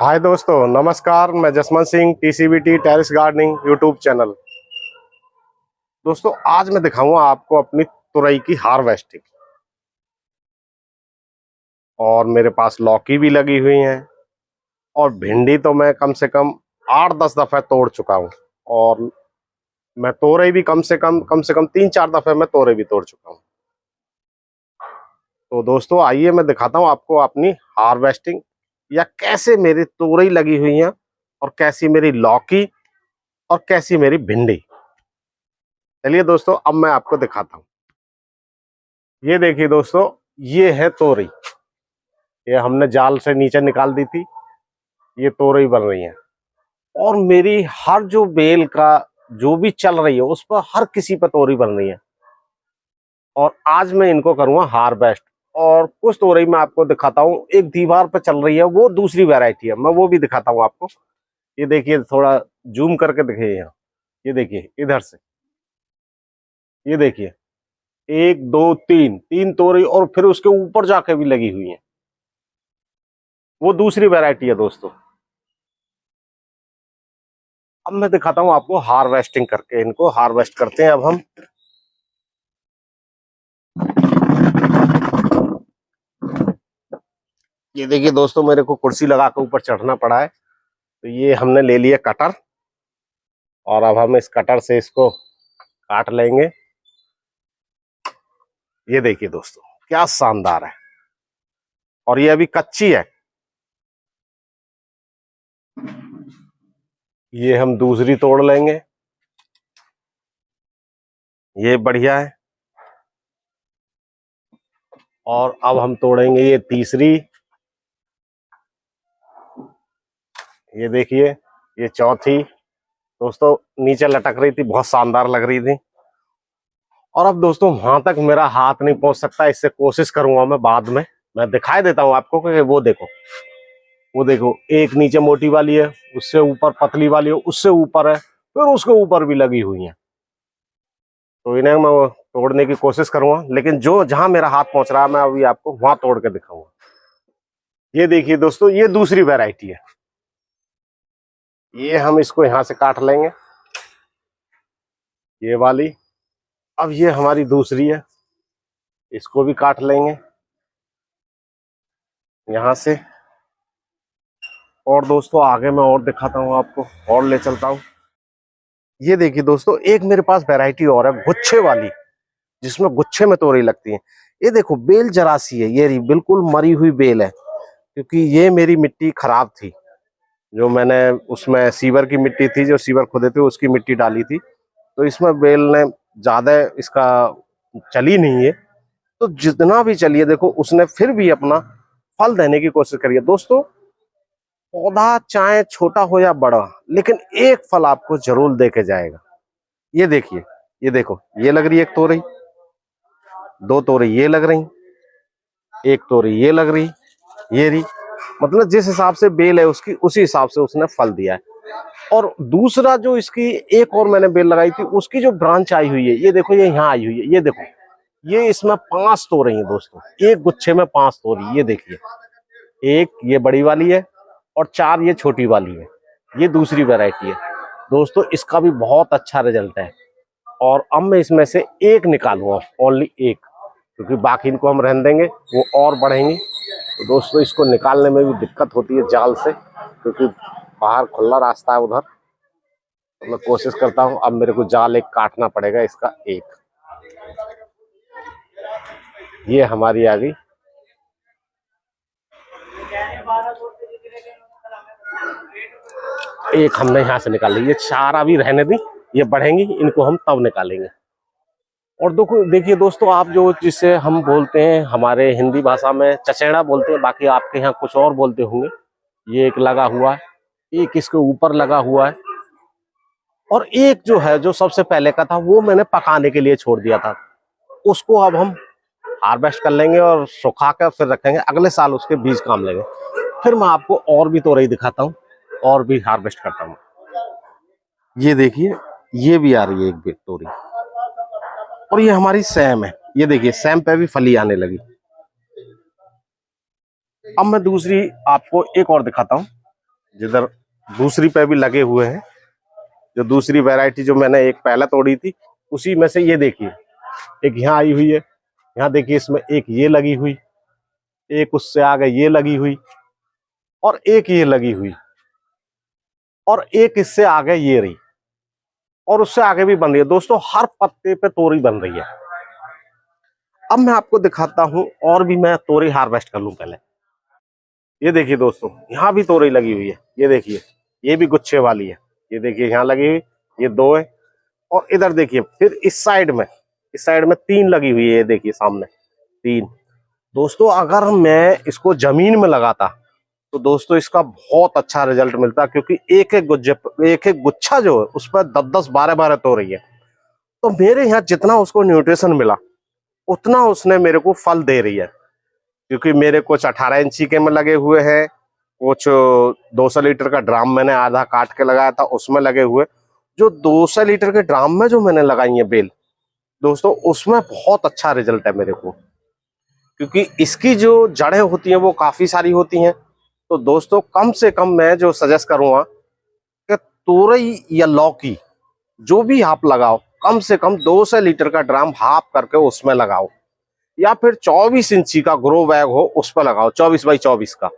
हाय दोस्तों, नमस्कार। मैं Jaswant Singh, TCBT terrace gardening YouTube channel. दोस्तों, आज मैं दिखाऊंगा आपको अपनी तुरई की हार्वेस्टिंग। और मेरे पास लौकी भी लगी हुई है और भिंडी तो मैं कम से कम 8-10 दफे तोड़ चुका हूं। और मैं तोरई भी कम से कम 3-4 दफे मैं तोरई भी तोड़ चुका हूं। तो दोस्तों, आइए मैं दिखाता हूं आपको अपनी हार्वेस्टिंग, या कैसे मेरी तोरई लगी हुई है और कैसी मेरी लौकी और कैसी मेरी भिंडी। चलिए दोस्तों, अब मैं आपको दिखाता हूँ। ये देखिए दोस्तों, ये है तोरई। ये हमने जाल से नीचे निकाल दी थी। ये तोरई बन रही है और मेरी हर जो बेल का जो भी चल रही है उस पर हर किसी पर तोरई बन रही है। और आज मैं इनको करूंगा हार्वेस्ट। और कुछ तोरई मैं आपको दिखाता हूँ, एक दीवार पर चल रही है, वो दूसरी वैरायटी है, मैं वो भी दिखाता हूँ आपको। ये देखिए, थोड़ा जूम करके दिखाइए यहाँ। ये देखिए इधर से, ये देखिए, 1 2 3 तोरई और फिर उसके ऊपर जाके भी लगी हुई है। वो दूसरी वैरायटी है दोस्तों। अब मैं दिखाता हूं आपको हार्वेस्टिंग करके। इनको हार्वेस्ट करते हैं अब हम। ये देखिए दोस्तों, मेरे को कुर्सी लगा के ऊपर चढ़ना पड़ा है। तो ये हमने ले लिया कटर, और अब हम इस कटर से इसको काट लेंगे। ये देखिए दोस्तों, क्या शानदार है। और ये अभी कच्ची है। ये हम दूसरी तोड़ लेंगे। ये बढ़िया है। और अब हम तोड़ेंगे ये तीसरी। ये देखिए, ये चौथी। दोस्तों, नीचे लटक रही थी, बहुत शानदार लग रही थी। और अब दोस्तों, वहां तक मेरा हाथ नहीं पहुंच सकता, इससे कोशिश करूंगा मैं बाद में। मैं दिखाई देता हूं आपको कि वो देखो, वो देखो, एक नीचे मोटी वाली है, उससे ऊपर पतली वाली है, उससे ऊपर है, फिर उसके ऊपर भी लगी हुई है। तो इन्हें मैं तोड़ने की कोशिश करूंगा, लेकिन जो जहां मेरा हाथ पहुंच रहा है मैं अभी आपको वहां तोड़ के दिखाऊंगा। ये देखिए दोस्तों, ये दूसरी वैरायटी है। ये हम इसको यहां से काट लेंगे, ये वाली। अब ये हमारी दूसरी है, इसको भी काट लेंगे यहां से। और दोस्तों, आगे मैं और दिखाता हूं आपको, और ले चलता हूं। ये देखिए दोस्तों, एक मेरे पास वैरायटी और है, गुच्छे वाली, जिसमें गुच्छे में तोरई लगती है। ये देखो, बेल जरा सी है, ये बिल्कुल मरी हुई बेल है, क्योंकि ये मेरी मिट्टी खराब थी। जो मैंने उसमें सीवर की मिट्टी थी, जो सीवर खुदे थे उसकी मिट्टी डाली थी, तो इसमें बेल ने ज्यादा इसका चली नहीं है। तो जितना भी चलिए, देखो, उसने फिर भी अपना फल देने की कोशिश करी है। दोस्तों, पौधा चाहे छोटा हो या बड़ा, लेकिन एक फल आपको जरूर दे के जाएगा। ये देखिए, ये देखो, ये लग रही है एक तोरई, 2 तोरई ये लग रही, एक तोरई ये लग रही, ये रही। मतलब जिस हिसाब से बेल है उसकी, उसी हिसाब से उसने फल दिया है। और दूसरा जो इसकी एक और मैंने बेल लगाई थी, उसकी जो ब्रांच आई हुई है, ये देखो, ये यहाँ आई हुई है, ये देखो, ये इसमें 5 तोरई हैं दोस्तों। एक गुच्छे में 5 तोरई, ये देखिए, एक ये बड़ी वाली है और 4 ये छोटी वाली है। ये दूसरी वैरायटी है दोस्तों, इसका भी बहुत अच्छा रिजल्ट है। और अब मैं इसमें से एक निकालूंगा, ओनली एक, क्योंकि बाकी इनको हम रहने देंगे, वो और बढ़ेंगी। तो दोस्तों, इसको निकालने में भी दिक्कत होती है जाल से, क्योंकि बाहर खुला रास्ता है उधर। तो मैं कोशिश करता हूँ, अब मेरे को जाल एक काटना पड़ेगा, इसका एक। ये हमारी आ गई। एक हमने यहाँ से निकाल ली, ये 4 अभी रहने दी, ये बढ़ेंगी, इनको हम तब निकालेंगे। और देखिए दोस्तों, आप जो जिसे हम बोलते हैं हमारे हिंदी भाषा में चचेड़ा बोलते हैं, बाकी आपके यहाँ कुछ और बोलते होंगे। ये एक लगा हुआ है, एक इसके ऊपर लगा हुआ है, और एक जो है, जो सबसे पहले का था, वो मैंने पकाने के लिए छोड़ दिया था। उसको अब हम हार्वेस्ट कर लेंगे और सुखा कर फिर रखेंगे, अगले साल उसके बीज काम लेंगे। फिर मैं आपको और भी तोरई दिखाता हूँ, और भी हार्वेस्ट करता हूँ। ये देखिए, ये भी आ रही है एक तोरी, और ये हमारी सैम है। ये देखिए, सैम पे भी फली आने लगी। अब मैं दूसरी आपको एक और दिखाता हूँ। जिधर दूसरी पे भी लगे हुए हैं, जो दूसरी वैरायटी जो मैंने एक पहले तोड़ी थी उसी में से ये देखिए एक यहाँ आई हुई है। यहाँ देखिए इसमें एक ये लगी हुई, एक उससे आगे ये लगी हुई, और एक ये लगी हुई, और एक इससे आगे ये रही, और उससे आगे भी बन रही है। दोस्तों हर पत्ते पे तोरी बन रही है। अब मैं आपको दिखाता हूं और भी मैं तोरी हार्वेस्ट कर लूं पहले। ये देखिए दोस्तों यहाँ भी तोरी लगी हुई है, ये देखिए ये भी गुच्छे वाली है। ये देखिए यहाँ लगी हुई, ये दो है, और इधर देखिए फिर इस साइड में तीन लगी हुई है। ये देखिए सामने तीन। दोस्तों अगर मैं इसको जमीन में लगाता तो दोस्तों इसका बहुत अच्छा रिजल्ट मिलता, क्योंकि एक एक गुच्छा जो है उस पर 10-10 12-12 तोरी है। तो मेरे यहाँ जितना उसको न्यूट्रिशन मिला उतना उसने मेरे को फल दे रही है, क्योंकि मेरे कुछ 18 इंची के में लगे हुए हैं, कुछ 200 लीटर का ड्राम मैंने आधा काट के लगाया था उसमें लगे हुए। जो 200 लीटर के ड्राम में जो मैंने लगाई है बेल दोस्तों, उसमें बहुत अच्छा रिजल्ट है मेरे को, क्योंकि इसकी जो जड़ें होती हैं वो काफी सारी होती हैं। तो दोस्तों कम से कम मैं जो सजेस्ट करूंगा कि तोरई या लौकी जो भी आप लगाओ, कम से कम 200 लीटर का ड्राम हाफ करके उसमें लगाओ, या फिर 24 इंची का ग्रो बैग हो उस पर लगाओ, 24x24 का,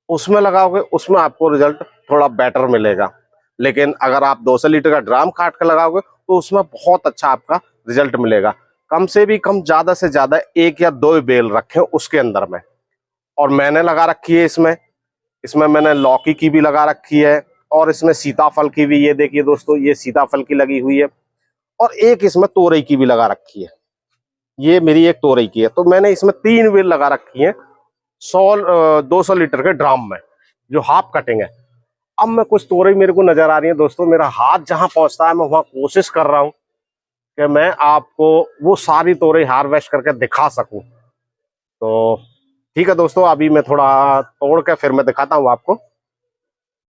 उसमें लगाओगे उसमें आपको रिजल्ट थोड़ा बेटर मिलेगा। लेकिन अगर आप 200 लीटर का ड्राम काट कर लगाओगे तो उसमें बहुत अच्छा आपका रिजल्ट मिलेगा। कम से भी कम ज्यादा से ज्यादा 1 या 2 बेल रखें उसके अंदर में। और मैंने लगा रखी है इसमें इसमें मैंने लौकी की भी लगा रखी है, और इसमें सीताफल की भी, ये देखिए दोस्तों ये सीताफल की लगी हुई है, और एक इसमें तोरई की भी लगा रखी है। ये मेरी एक तोरई की है। तो मैंने इसमें 3 बेल लगा रखी है 200 लीटर के ड्राम में, जो हाफ कटिंग है। अब मैं कुछ तोरई मेरे को नजर आ रही है दोस्तों, मेरा हाथ जहां पहुंचता है मैं वहां कोशिश कर रहा हूं कि मैं आपको वो सारी तोरई हार्वेस्ट करके दिखा सकूं। तो ठीक है दोस्तों, अभी मैं थोड़ा तोड़ के फिर मैं दिखाता हूं आपको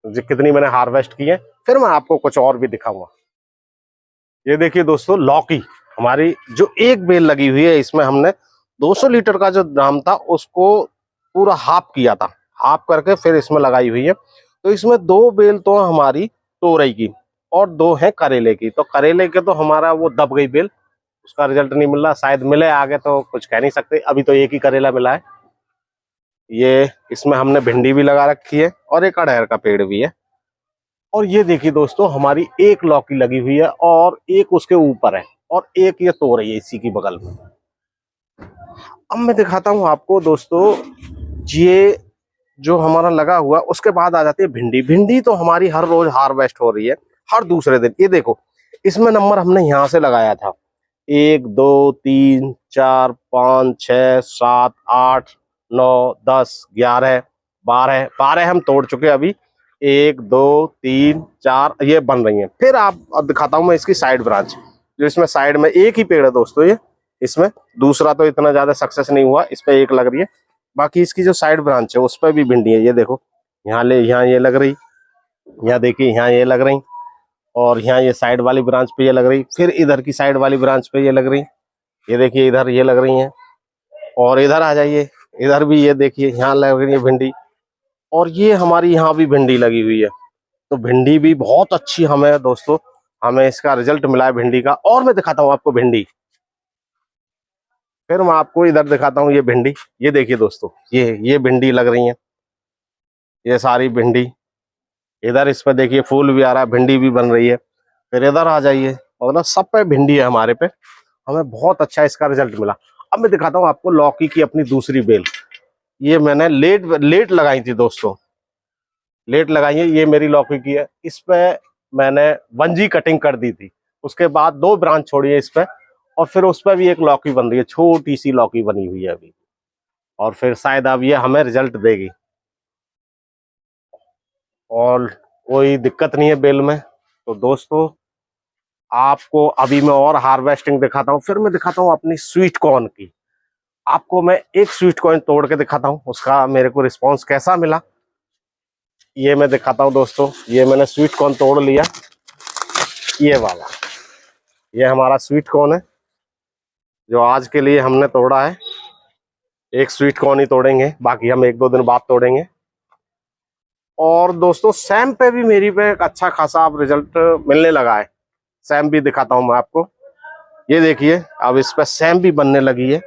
कितनी मैंने हार्वेस्ट की है, फिर मैं आपको कुछ और भी दिखाऊंगा। ये देखिए दोस्तों लौकी हमारी जो एक बेल लगी हुई है, इसमें हमने 200 लीटर का जो ड्राम था उसको पूरा हाफ किया था, हाफ करके फिर इसमें लगाई हुई है। तो इसमें 2 बेल तो हमारी तोरई की और 2 है करेले की। तो करेले के तो हमारा वो दब गई बेल, उसका रिजल्ट नहीं मिल रहा, शायद मिले आगे तो कुछ कह नहीं सकते, अभी तो एक ही करेला मिला है। ये इसमें हमने भिंडी भी लगा रखी है और एक अड़हर का पेड़ भी है। और ये देखिए दोस्तों हमारी एक लौकी लगी हुई है और एक उसके ऊपर है, और एक ये तोरई है इसी की बगल में। अब मैं दिखाता हूं आपको दोस्तों, ये जो हमारा लगा हुआ उसके बाद आ जाती है भिंडी। भिंडी तो हमारी हर रोज हार्वेस्ट हो रही है, हर दूसरे दिन। ये देखो इसमें नंबर हमने यहां से लगाया था 1 2 3 4 5 6 7 8 9 10 11 12 12 हम तोड़ चुके अभी। 1 2 3 4 ये बन रही है। फिर आप अब दिखाता हूं मैं इसकी साइड ब्रांच, जो इसमें साइड में एक ही पेड़ है दोस्तों, ये इसमें दूसरा तो इतना ज्यादा सक्सेस नहीं हुआ, इस पे एक लग रही है। बाकी इसकी जो साइड ब्रांच है उस पर भी भिंडी है। ये देखो यहाँ ये लग रही, यहाँ देखिए यहाँ ये लग रही, और यहाँ ये साइड वाली ब्रांच पे ये लग रही, फिर इधर की साइड वाली ब्रांच पे ये लग रही। ये देखिए इधर ये लग रही हैं, और इधर आ जाइए, इधर भी ये देखिए यहाँ लग रही है भिंडी, और ये हमारी यहाँ भी भिंडी लगी हुई है। तो भिंडी भी बहुत अच्छी हमें दोस्तों, हमें इसका रिजल्ट मिला है भिंडी का। और मैं दिखाता हूँ आपको भिंडी, फिर मैं आपको इधर दिखाता हूँ ये भिंडी। ये देखिए दोस्तों ये भिंडी लग रही है, ये सारी भिंडी। इधर इस पे देखिए फूल भी आ रहा है, भिंडी भी बन रही है। फिर इधर आ जाइए, मतलब सब पे भिंडी है हमारे पे, हमें बहुत अच्छा इसका रिजल्ट मिला। अब मैं दिखाता हूँ आपको लौकी की अपनी दूसरी बेल। ये मैंने लेट लगाई थी दोस्तों, लेट लगाई है, ये मेरी लौकी की है। इस पे मैंने 1G कटिंग कर दी थी, उसके बाद 2 ब्रांच छोड़ी है इस पे, और फिर उस पर भी एक लौकी बन रही है, छोटी सी लौकी बनी हुई है अभी, और फिर शायद अब ये हमें रिजल्ट देगी। और कोई दिक्कत नहीं है बेल में। तो दोस्तों आपको अभी मैं और हार्वेस्टिंग दिखाता हूँ, फिर मैं दिखाता हूँ अपनी स्वीट कॉर्न की। आपको मैं एक स्वीट कॉर्न तोड़ के दिखाता हूँ, उसका मेरे को रिस्पॉन्स कैसा मिला ये मैं दिखाता हूँ दोस्तों। ये मैंने स्वीट कॉर्न तोड़ लिया, ये वाला, ये हमारा स्वीट कॉर्न है जो आज के लिए हमने तोड़ा है। एक स्वीट कॉर्न ही तोड़ेंगे, बाकी हम 1-2 दिन बाद तोड़ेंगे। और दोस्तों सैम पे भी मेरी पे एक अच्छा खासा अब रिजल्ट मिलने लगा है। सैम भी दिखाता हूं मैं आपको। ये देखिए अब इस पे सैम भी बनने लगी है।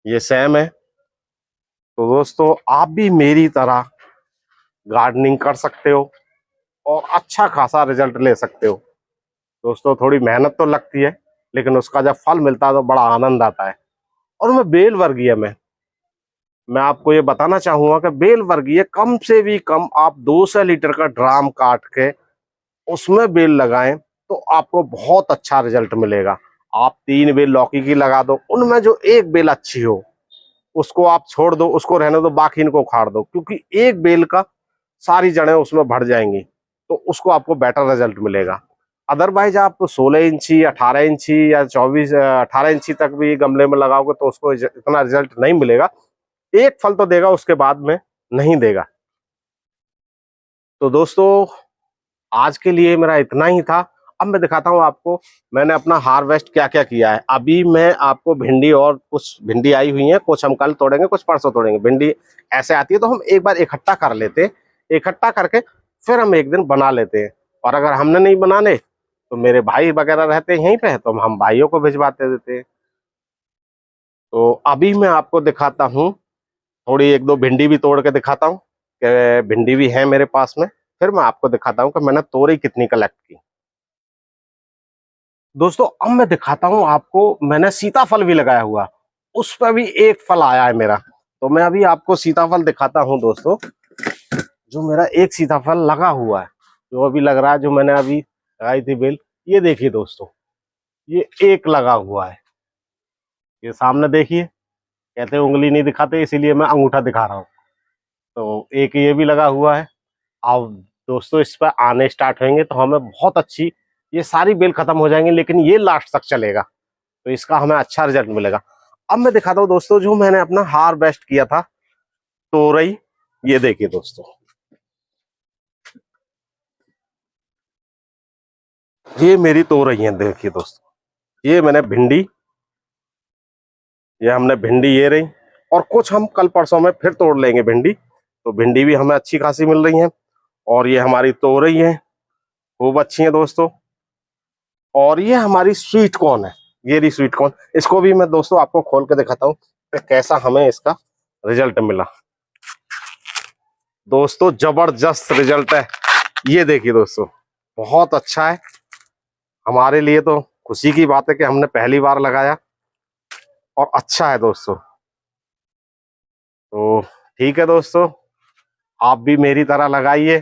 ये सैम है। तो दोस्तों आप भी मेरी तरह गार्डनिंग कर सकते हो और अच्छा खासा रिजल्ट ले सकते हो। दोस्तों थोड़ी मेहनत तो लगती है, लेकिन उसका जब फल मिलता है तो बड़ा आनंद आता है। और मैं बेल वर्गीय में मैं आपको ये बताना चाहूंगा कि बेल वर्गीय कम से भी कम आप 200 लीटर का ड्राम काट के उसमें बेल लगाएं तो आपको बहुत अच्छा रिजल्ट मिलेगा। आप 3 बेल लौकी की लगा दो, उनमें जो एक बेल अच्छी हो उसको आप छोड़ दो, उसको रहने दो, बाकी इनको उखाड़ दो, क्योंकि एक बेल का सारी जड़ें उसमें भर जाएंगी, तो उसको आपको बेटर रिजल्ट मिलेगा। अदरवाइज आप 16 इंची 18 इंची या 18 इंची तक भी गमले में लगाओगे तो उसको इतना रिजल्ट नहीं मिलेगा। एक फल तो देगा, उसके बाद में नहीं देगा। तो दोस्तों आज के लिए मेरा इतना ही था। अब मैं दिखाता हूं आपको मैंने अपना हार्वेस्ट क्या क्या किया है। अभी मैं आपको भिंडी, और कुछ भिंडी आई हुई है, कुछ हम कल तोड़ेंगे, कुछ परसों तोड़ेंगे। भिंडी ऐसे आती है तो हम एक बार इकट्ठा कर लेते हैं, इकट्ठा करके फिर हम एक दिन बना लेते हैं। और अगर हमने नहीं बनाने तो मेरे भाई वगैरह रहते हैं यहीं पे, तो हम भाइयों को भिजवाते देते हैं। तो अभी मैं आपको दिखाता हूँ, थोड़ी एक दो भिंडी भी तोड़ के दिखाता हूँ कि भिंडी भी है मेरे पास में। फिर मैं आपको दिखाता हूँ कि मैंने तोरी कितनी कलेक्ट की। दोस्तों अब मैं दिखाता हूं आपको, मैंने सीताफल भी लगाया हुआ, उस पर भी एक फल आया है मेरा। तो मैं अभी आपको सीताफल दिखाता हूं दोस्तों। जो मेरा एक सीताफल लगा हुआ है, जो अभी लग रहा है, जो मैंने अभी लगाई थी बेल, ये देखिए दोस्तों, ये एक लगा हुआ है। ये सामने देखिए, कहते हैं उंगली नहीं दिखाते, इसीलिए मैं अंगूठा दिखा रहा हूँ। तो एक ये भी लगा हुआ है। अब दोस्तों इस पर आने स्टार्ट होंगे तो हमें बहुत अच्छी, ये सारी बेल खत्म हो जाएंगी लेकिन ये लास्ट तक चलेगा, तो इसका हमें अच्छा रिजल्ट मिलेगा। अब मैं दिखाता हूं दोस्तों जो मैंने अपना हार्वेस्ट किया था, तोरई। ये देखिए दोस्तों, ये मेरी तोरई है। देखिए दोस्तों, ये मैंने भिंडी, ये हमने भिंडी ये रही, और कुछ हम कल परसों में फिर तोड़ लेंगे भिंडी। तो भिंडी भी हमें अच्छी खासी मिल रही है। और ये हमारी तोरई है, खूब अच्छी है दोस्तों। और ये हमारी स्वीट कॉर्न है, ये रही स्वीट कॉर्न। इसको भी मैं दोस्तों आपको खोल के दिखाता हूँ कि कैसा हमें इसका रिजल्ट मिला। दोस्तों जबरदस्त रिजल्ट है। ये देखिए दोस्तों, बहुत अच्छा है। हमारे लिए तो खुशी की बात है कि हमने पहली बार लगाया और अच्छा है दोस्तों। तो ठीक है दोस्तों, आप भी मेरी तरह लगाइए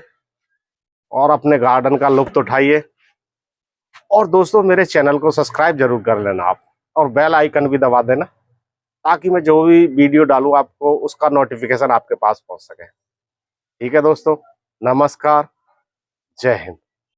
और अपने गार्डन का लुत्फ उठाइए। और दोस्तों मेरे चैनल को सब्सक्राइब जरूर कर लेना आप, और बेल आइकन भी दबा देना, ताकि मैं जो भी वीडियो डालूं आपको उसका नोटिफिकेशन आपके पास पहुंच सके। ठीक है दोस्तों, नमस्कार, जय हिंद।